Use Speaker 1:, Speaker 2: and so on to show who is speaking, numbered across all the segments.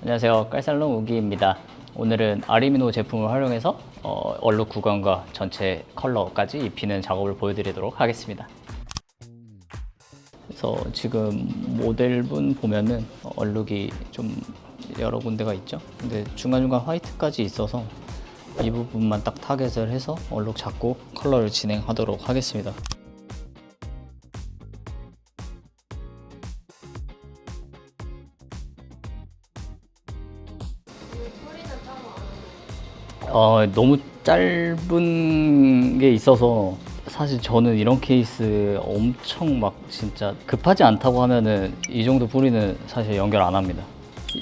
Speaker 1: 안녕하세요. 깔살롱 우기입니다. 오늘은 아리미노 제품을 활용해서 얼룩 구간과 전체 컬러까지 입히는 작업을 보여드리도록 하겠습니다. 그래서 지금 모델분 보면은 얼룩이 좀 여러 군데가 있죠. 근데 중간중간 화이트까지 있어서 이 부분만 딱 타겟을 해서 얼룩 잡고 컬러를 진행하도록 하겠습니다. 너무 짧은 게 있어서 사실 저는 이런 케이스 엄청 막 진짜 급하지 않다고 하면은 이 정도 뿌리는 사실 연결 안 합니다.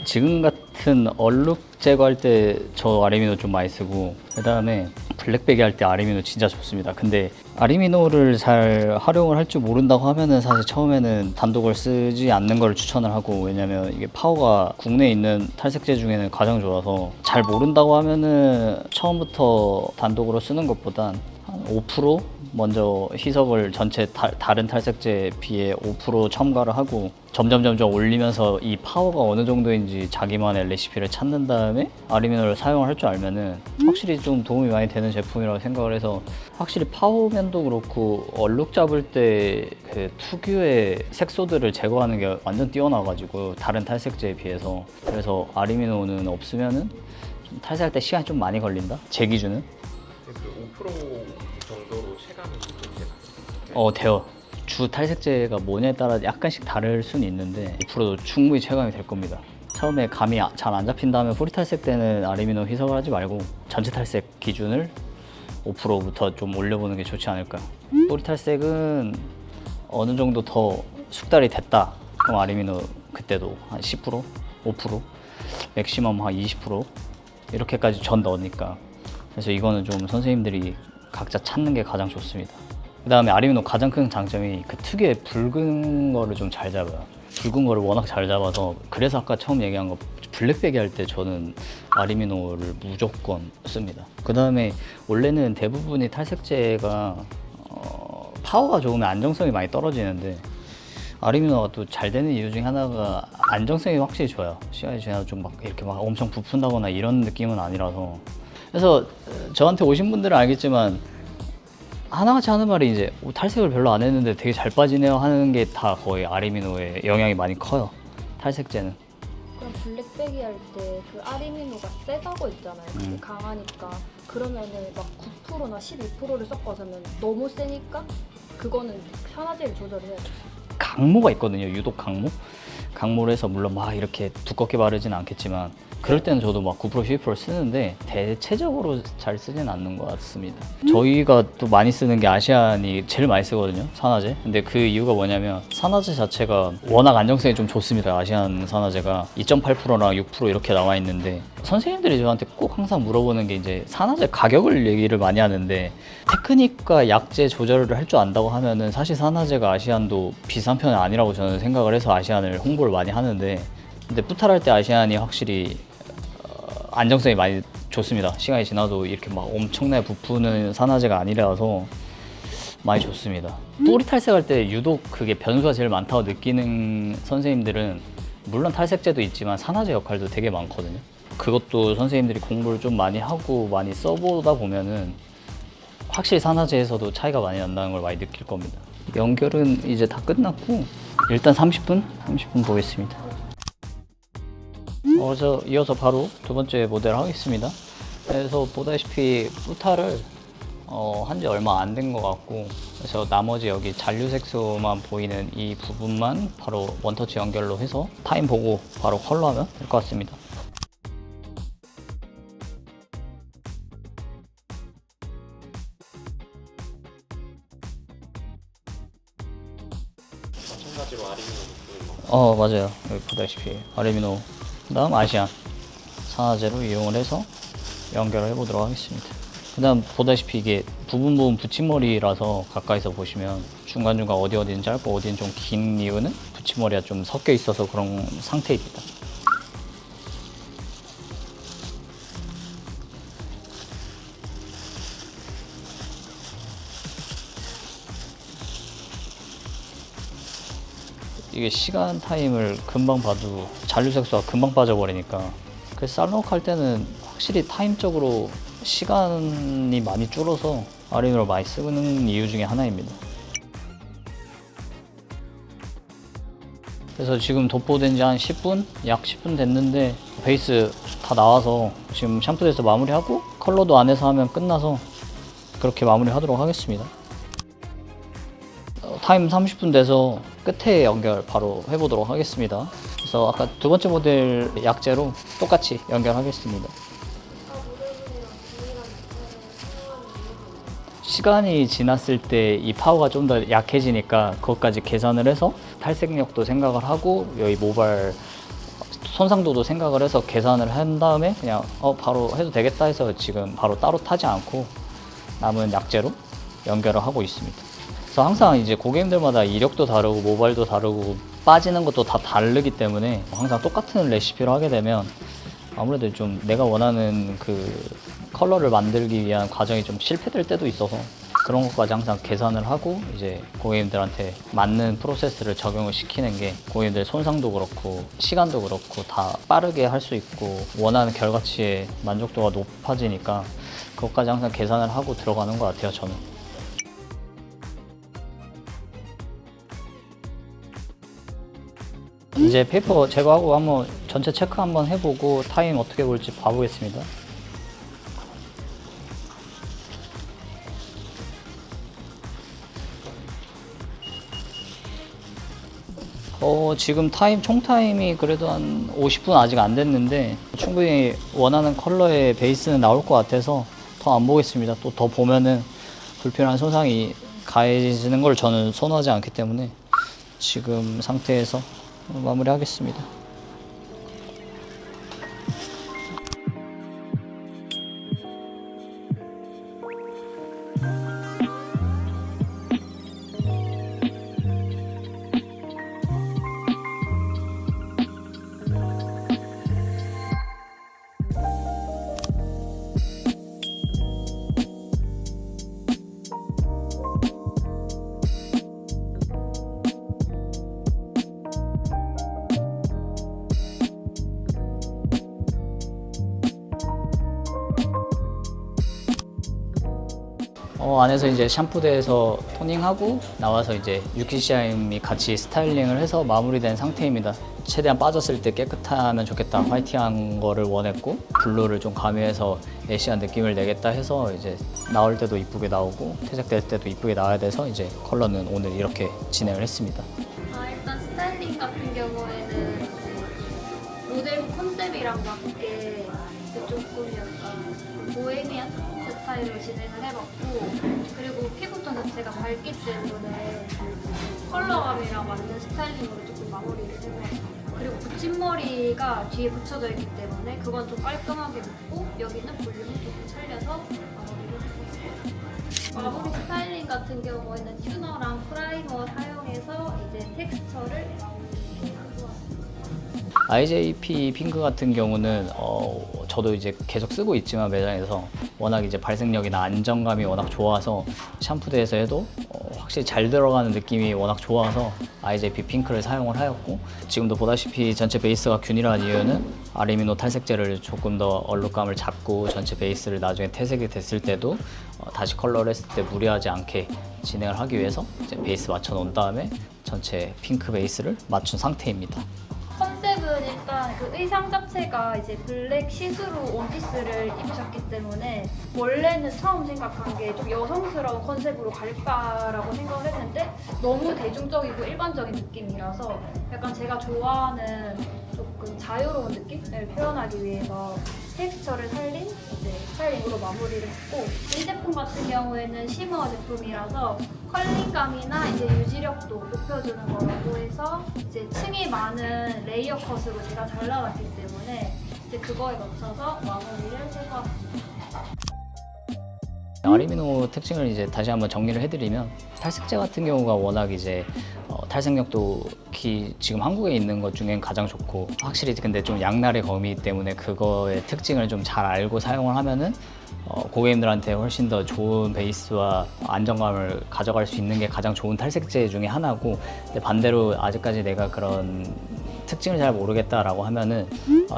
Speaker 1: 지금 같은 얼룩 제거할 때 저 아리미노 좀 많이 쓰고, 그 다음에 블랙베기 할 때 아리미노 진짜 좋습니다. 근데 아리미노를 잘 활용을 할 줄 모른다고 하면은 사실 처음에는 단독을 쓰지 않는 걸 추천을 하고, 왜냐면 이게 파워가 국내에 있는 탈색제 중에는 가장 좋아서, 잘 모른다고 하면은 처음부터 단독으로 쓰는 것보단 한 5% 먼저 희석을 전체 다른 탈색제에 비해 5% 첨가를 하고 점점 올리면서 이 파워가 어느 정도인지 자기만의 레시피를 찾는 다음에 아리미노를 사용할 줄 알면은 확실히 좀 도움이 많이 되는 제품이라고 생각을 해서, 확실히 파워면도 그렇고 얼룩 잡을 때 그 특유의 색소들을 제거하는 게 완전 뛰어나가지고 다른 탈색제에 비해서, 그래서 아리미노는 없으면은 좀 탈색할 때 시간이 좀 많이 걸린다? 제 기준은.
Speaker 2: 그 5% 정도로 체감이 좀 돼요.
Speaker 1: 돼요. 주 탈색제가 뭐냐에 따라 약간씩 다를 수는 있는데 5%도 충분히 체감이 될 겁니다. 처음에 감이 잘 안 잡힌 다음에 뿌리 탈색 때는 아리미노 희석을 하지 말고 전체 탈색 기준을 5%부터 좀 올려보는 게 좋지 않을까. 뿌리 탈색은 어느 정도 더 숙달이 됐다, 그럼 아리미노 그때도 한 10%, 5%, 맥시멈 한 20% 이렇게까지 전 넣으니까. 그래서 이거는 좀 선생님들이 각자 찾는 게 가장 좋습니다. 그 다음에 아리미노 가장 큰 장점이 그 특유의 붉은 거를 좀 잘 잡아요. 붉은 거를 워낙 잘 잡아서, 그래서 아까 처음 얘기한 거 블랙베기 할 때 저는 아리미노를 무조건 씁니다. 그 다음에 원래는 대부분이 탈색제가 파워가 좋으면 안정성이 많이 떨어지는데, 아리미노가 또 잘 되는 이유 중에 하나가 안정성이 확실히 좋아요. 시간이 지나도 좀 막 이렇게 막 엄청 부푼다거나 이런 느낌은 아니라서. 그래서 저한테 오신 분들은 알겠지만 하나같이 하는 말이 이제 탈색을 별로 안 했는데 되게 잘 빠지네요 하는 게 다 거의 아리미노의 영향이 많이 커요, 탈색제는.
Speaker 3: 그럼 블랙베기 할 때 그 아리미노가 세다고 있잖아요. 그게 강하니까. 그러면은 막 9%나 12%를 섞어서면 너무 세니까 그거는 산화제를 조절해야 돼요.
Speaker 1: 강모가 있거든요, 유독 강모. 강모를 해서 물론 막 이렇게 두껍게 바르진 않겠지만, 그럴 때는 저도 막 9% 12% 쓰는데 대체적으로 잘 쓰진 않는 것 같습니다. 저희가 또 많이 쓰는 게 아시안이 제일 많이 쓰거든요, 산화제. 근데 그 이유가 뭐냐면 산화제 자체가 워낙 안정성이 좀 좋습니다. 아시안 산화제가 2.8%랑 6% 이렇게 나와 있는데, 선생님들이 저한테 꼭 항상 물어보는 게 이제 산화제 가격을 얘기를 많이 하는데, 테크닉과 약재 조절을 할 줄 안다고 하면은 사실 산화제가 아시안도 비싼 편은 아니라고 저는 생각을 해서 아시안을 홍보를 많이 하는데, 근데 뿌탈할 때 아시안이 확실히 안정성이 많이 좋습니다. 시간이 지나도 이렇게 막 엄청나게 부푸는 산화제가 아니라서 많이 좋습니다. 뿌리 탈색할 때 유독 그게 변수가 제일 많다고 느끼는 선생님들은, 물론 탈색제도 있지만 산화제 역할도 되게 많거든요. 그것도 선생님들이 공부를 좀 많이 하고 많이 써보다 보면은 확실히 산화제에서도 차이가 많이 난다는 걸 많이 느낄 겁니다. 연결은 이제 다 끝났고 일단 30분 보겠습니다. 이어서 바로 두 번째 모델 하겠습니다. 그래서 보다시피 뿌타를 한지 얼마 안 된 것 같고, 그래서 나머지 여기 잔류색소만 보이는 이 부분만 바로 원터치 연결로 해서 타임 보고 바로 컬러하면 될 것 같습니다.
Speaker 2: 마찬가지로 아리미노도 쓰는 거.
Speaker 1: 맞아요. 여기 보다시피 아르미노, 그 다음 아시안 산화제로 이용을 해서 연결을 해보도록 하겠습니다. 그 다음 보다시피 이게 부분 붙임머리라서 가까이서 보시면 중간중간 어디는 짧고 어디는 좀 긴 이유는 붙임머리가 좀 섞여 있어서 그런 상태입니다. 이게 시간 타임을 금방 봐도 잔류 색소가 금방 빠져버리니까 그래서 쌀녹 할 때는 확실히 타임적으로 시간이 많이 줄어서 아리미노를 많이 쓰는 이유 중에 하나입니다. 그래서 지금 도포된 지 한 10분? 약 10분 됐는데 베이스 다 나와서 지금 샴푸대에서 마무리하고 컬러도 안에서 하면 끝나서 그렇게 마무리하도록 하겠습니다. 타임 30분 돼서 끝에 연결 바로 해보도록 하겠습니다. 그래서 아까 두 번째 모델 약재로 똑같이 연결하겠습니다. 시간이 지났을 때 이 파워가 좀 더 약해지니까 그것까지 계산을 해서 탈색력도 생각을 하고 여기 모발 손상도도 생각을 해서 계산을 한 다음에 그냥 바로 해도 되겠다 해서 지금 바로 따로 타지 않고 남은 약재로 연결을 하고 있습니다. 그래서 항상 이제 고객님들마다 이력도 다르고 모발도 다르고 빠지는 것도 다 다르기 때문에 항상 똑같은 레시피로 하게 되면 아무래도 좀 내가 원하는 그 컬러를 만들기 위한 과정이 좀 실패될 때도 있어서 그런 것까지 항상 계산을 하고 이제 고객님들한테 맞는 프로세스를 적용을 시키는 게 고객님들 손상도 그렇고 시간도 그렇고 다 빠르게 할 수 있고 원하는 결과치의 만족도가 높아지니까 그것까지 항상 계산을 하고 들어가는 것 같아요, 저는. 이제 페이퍼 제거하고 한번 전체 체크 한번 해보고 타임 어떻게 볼지 봐보겠습니다. 지금 총 타임이 그래도 한 50분 아직 안 됐는데 충분히 원하는 컬러의 베이스는 나올 것 같아서 더 안 보겠습니다. 또 더 보면은 불필요한 손상이 가해지는 걸 저는 선호하지 않기 때문에 지금 상태에서 마무리하겠습니다. 안에서 이제 샴푸대에서 토닝하고 나와서 이제 유키시아임이 같이 스타일링을 해서 마무리된 상태입니다. 최대한 빠졌을 때 깨끗하면 좋겠다, 화이팅한 거를 원했고 블루를 좀 가미해서 애쉬한 느낌을 내겠다 해서 이제 나올 때도 이쁘게 나오고 퇴색될 때도 이쁘게 나와야 돼서 이제 컬러는 오늘 이렇게 진행을 했습니다.
Speaker 3: 일단 스타일링 같은 경우에는 모델 컨셉이랑 맞게 조금 약간 보헤미안 스타일로 진행을 해봤고, 그리고 피부톤 자체가 밝기 때문에 컬러감이랑 맞는 스타일링으로 조금 마무리를 해봤어요. 그리고 붙임머리가 뒤에 붙여져 있기 때문에 그건 좀 깔끔하게 묶고 여기는 볼륨을 조금 살려서 마무리를 해봤어요. 마무리 스타일링 같은 경우에는 튜너랑 프라이머 사용해서 이제 텍스처를
Speaker 1: IJP 핑크 같은 경우는 저도 이제 계속 쓰고 있지만 매장에서 워낙 이제 발색력이나 안정감이 워낙 좋아서 샴푸대에서 해도 확실히 잘 들어가는 느낌이 워낙 좋아서 IJP 핑크를 사용을 하였고, 지금도 보다시피 전체 베이스가 균일한 이유는 아르미노 탈색제를 조금 더 얼룩감을 잡고 전체 베이스를 나중에 퇴색이 됐을 때도 다시 컬러를 했을 때 무리하지 않게 진행을 하기 위해서 이제 베이스 맞춰 놓은 다음에 전체 핑크 베이스를 맞춘 상태입니다.
Speaker 3: 컨셉은 일단 그 의상 자체가 이제 블랙 시스루 원피스를 입으셨기 때문에 원래는 처음 생각한 게 좀 여성스러운 컨셉으로 갈까라고 생각을 했는데 너무 대중적이고 일반적인 느낌이라서 약간 제가 좋아하는 조금 자유로운 느낌을 표현하기 위해서 텍스처를 살린 이제 스타일링으로 마무리를 했고, 이 제품 같은 경우에는 시머 제품이라서 컬링감이나 이제 유지력도 높여주는 거라고 해서 이제 층이 많은 레이어 컷으로 제가 잘라놨기 때문에 이제 그거에 맞춰서 마무리를 해보았습니다.
Speaker 1: 아르미노 특징을 이제 다시 한번 정리를 해드리면 탈색제 같은 경우가 워낙 이제 탈색력도 지금 한국에 있는 것 중엔 가장 좋고, 확실히 근데 좀 양날의 검이기 때문에 그거의 특징을 좀 잘 알고 사용을 하면은 고객님들한테 훨씬 더 좋은 베이스와 안정감을 가져갈 수 있는 게 가장 좋은 탈색제 중에 하나고, 근데 반대로 아직까지 내가 그런 특징을 잘 모르겠다라고 하면은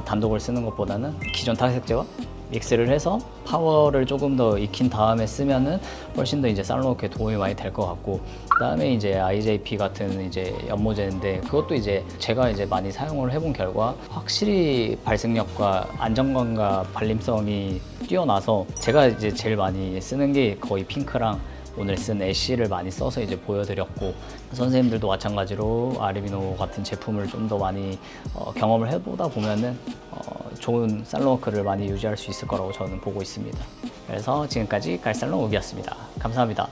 Speaker 1: 단독을 쓰는 것보다는 기존 탈색제와 믹스를 해서 파워를 조금 더 익힌 다음에 쓰면은 훨씬 더 이제 살로우크에 도움이 많이 될 것 같고, 그다음에 이제 IJP 같은 이제 연모제인데, 그것도 이제 제가 이제 많이 사용을 해본 결과 확실히 발색력과 안정감과 발림성이 뛰어나서 제가 이제 제일 많이 쓰는 게 거의 핑크랑 오늘 쓴 애쉬를 많이 써서 이제 보여드렸고, 선생님들도 마찬가지로 아리비노 같은 제품을 좀 더 많이 경험을 해보다 보면은 좋은 살롱워크를 많이 유지할 수 있을 거라고 저는 보고 있습니다. 그래서 지금까지 깔살롱 욱이었습니다. 감사합니다.